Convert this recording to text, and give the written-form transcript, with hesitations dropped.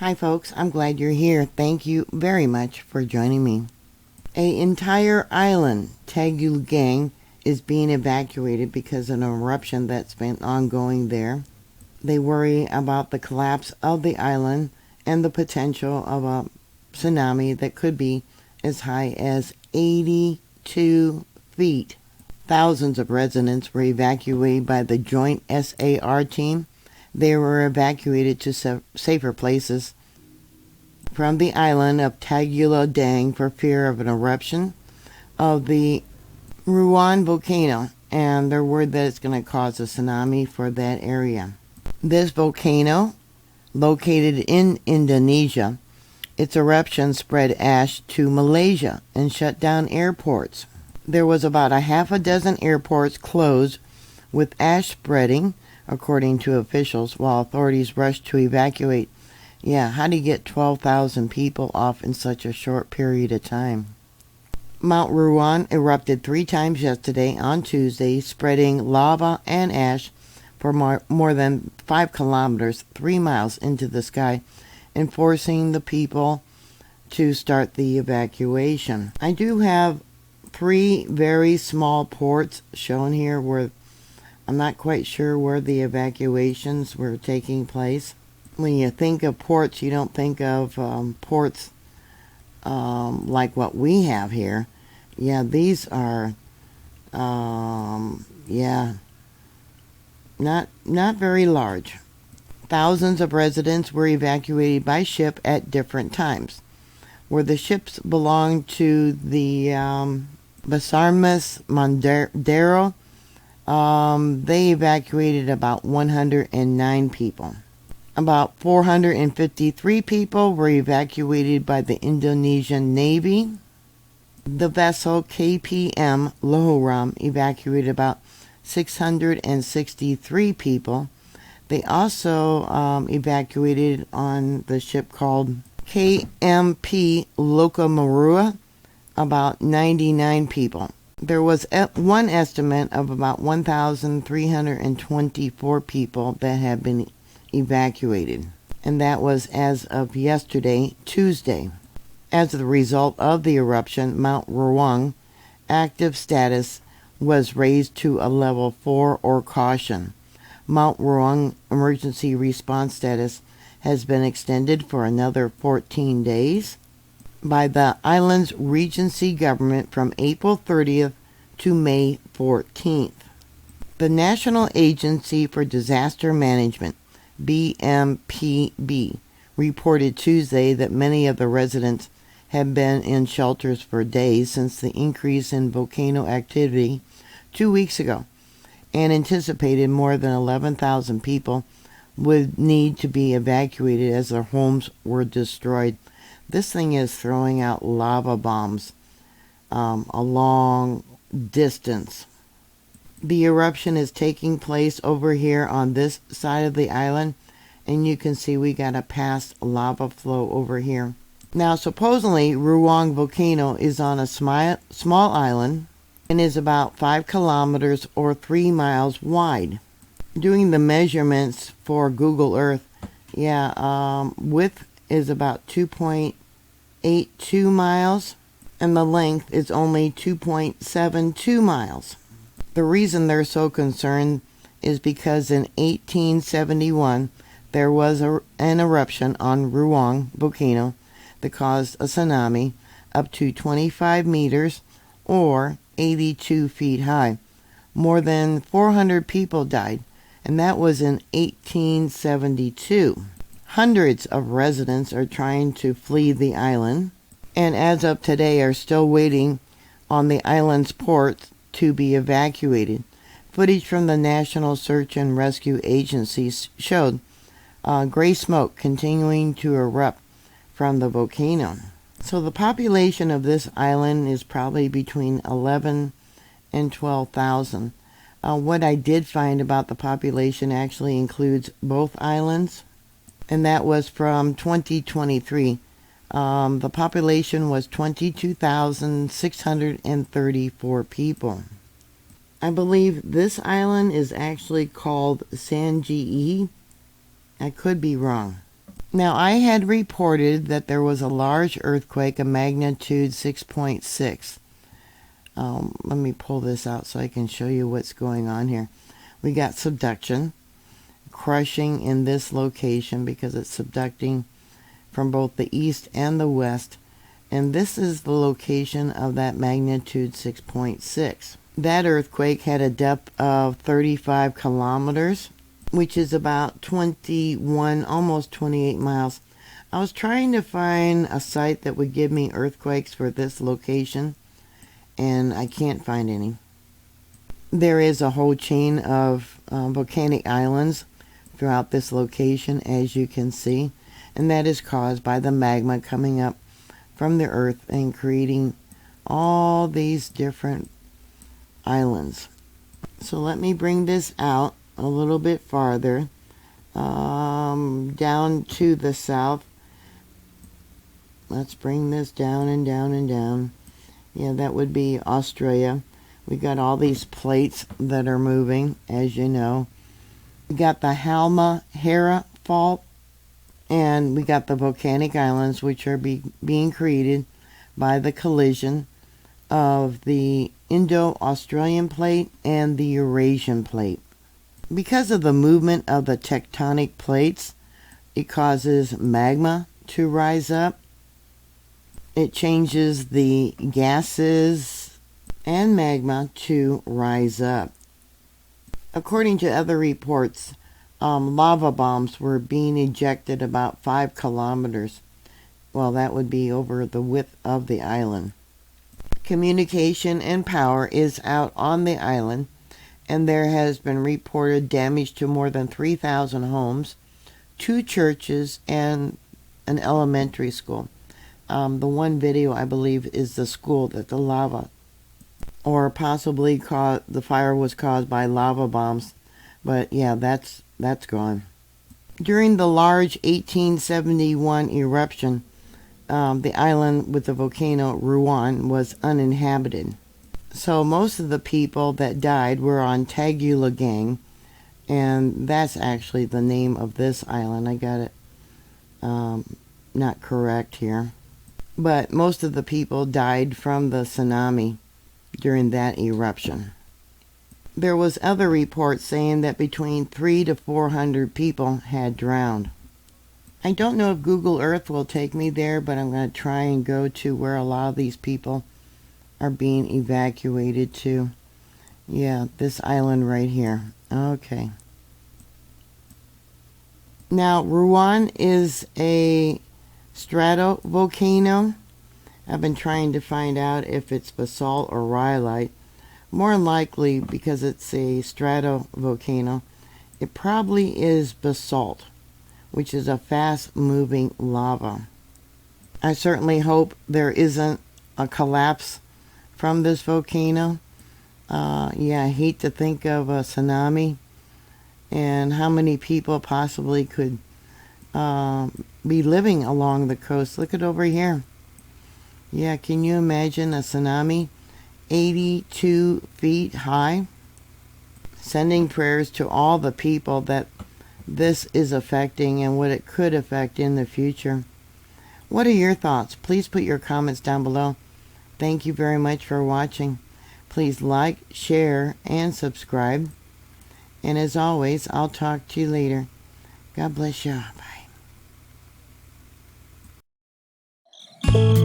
Hi folks, I'm glad you're here. Thank you very much for joining me. An entire island, Tagulandang, is being evacuated because of an eruption that's been ongoing there. They worry about the collapse of the island and the potential of a tsunami that could be as high as 82 feet. Thousands of residents were evacuated by the joint SAR team. They were evacuated to safer places from the island of Tagulandang for fear of an eruption of the Ruang volcano, and they're worried that it's going to cause a tsunami for that area. This volcano, located in Indonesia, its eruption spread ash to Malaysia and shut down airports. There was about a half a dozen airports closed with ash spreading, according to officials, while authorities rushed to evacuate. Yeah, how do you get 12,000 people off in such a short period of time? Mount Ruang erupted 3 times yesterday on Tuesday, spreading lava and ash for more than 5 kilometers, 3 miles into the sky, and forcing the people to start the evacuation. I do have 3 very small ports shown here where I'm not quite sure where the evacuations were taking place. When you think of ports, you don't think of ports like what we have here. Yeah, these are, not very large. Thousands of residents were evacuated by ship at different times. Where the ships belonged to the Basarnas Mandero, they evacuated about 109 people. About 453 people were evacuated by the Indonesian Navy. The vessel KPM Lohoram evacuated about 663 people. They also evacuated on the ship called KMP Lokomarua about 99 people. There was one estimate of about 1,324 people that had been evacuated, and that was as of yesterday, Tuesday. As a result of the eruption, Mount Ruang active status was raised to a level 4 or caution. Mount Ruang emergency response status has been extended for another 14 days by the island's Regency government from April 30th to May 14th. The National Agency for Disaster Management, BMPB, reported Tuesday that many of the residents have been in shelters for days since the increase in volcano activity 2 weeks ago, and anticipated more than 11,000 people would need to be evacuated as their homes were destroyed. This thing is throwing out lava bombs a long distance. The eruption is taking place over here on this side of the island, and you can see we got a past lava flow over here. Now, supposedly, Ruang volcano is on a small island and is about 5 kilometers or 3 miles wide. Doing the measurements for Google Earth, width is about 2.82 miles, and the length is only 2.72 miles. The reason they're so concerned is because in 1871, there was an eruption on Ruang volcano that caused a tsunami up to 25 meters or 82 feet high. More than 400 people died, and that was in 1872. Hundreds of residents are trying to flee the island, and as of today are still waiting on the island's ports to be evacuated. Footage from the National Search and Rescue Agency showed gray smoke continuing to erupt from the volcano. So the population of this island is probably between 11 and 12,000. What I did find about the population actually includes both islands, and that was from 2023. The population was 22,634 people. I believe this island is actually called Sanjii. I could be wrong. Now, I had reported that there was a large earthquake, a magnitude 6.6. Let me pull this out so I can show you what's going on here. We got subduction, crushing in this location because it's subducting from both the east and the west. And this is the location of that magnitude 6.6. That earthquake had a depth of 35 kilometers, which is about 21, almost 28 miles. I was trying to find a site that would give me earthquakes for this location, and I can't find any. There is a whole chain of volcanic islands throughout this location, as you can see, and that is caused by the magma coming up from the earth and creating all these different islands. So let me bring this out a little bit farther, down to the south. Let's bring this down and down and down. Yeah, that would be Australia. We got all these plates that are moving, as you know. We got the Halmahera Fault, and we got the volcanic islands, which are being created by the collision of the Indo-Australian plate and the Eurasian plate. Because of the movement of the tectonic plates, it causes magma to rise up. It changes the gases and magma to rise up. According to other reports, lava bombs were being ejected about 5 kilometers. Well, that would be over the width of the island. Communication and power is out on the island, and there has been reported damage to more than 3,000 homes, 2 churches, and an elementary school. The one video, I believe, is the school that the lava, or possibly the fire was caused by lava bombs. But yeah, that's gone. During the large 1871 eruption, the island with the volcano Ruan was uninhabited. So most of the people that died were on Tagulandang, and that's actually the name of this island. I got it not correct here. But most of the people died from the tsunami during that eruption. There was other reports saying that between 300 to 400 people had drowned. I don't know if Google Earth will take me there, but I'm going to try and go to where a lot of these people are being evacuated to. Yeah, this island right here. Okay. Now, Ruan is a stratovolcano. I've been trying to find out if it's basalt or rhyolite. More likely, because it's a stratovolcano, it probably is basalt, which is a fast-moving lava. I certainly hope there isn't a collapse from this volcano. Yeah, I hate to think of a tsunami and how many people possibly could be living along the coast. Look at over here. Yeah, can you imagine a tsunami 82 feet high? Sending prayers to all the people that this is affecting and what it could affect in the future. What are your thoughts? Please put your comments down below. Thank you very much for watching. Please like, share, and subscribe. And as always, I'll talk to you later. God bless you. Bye.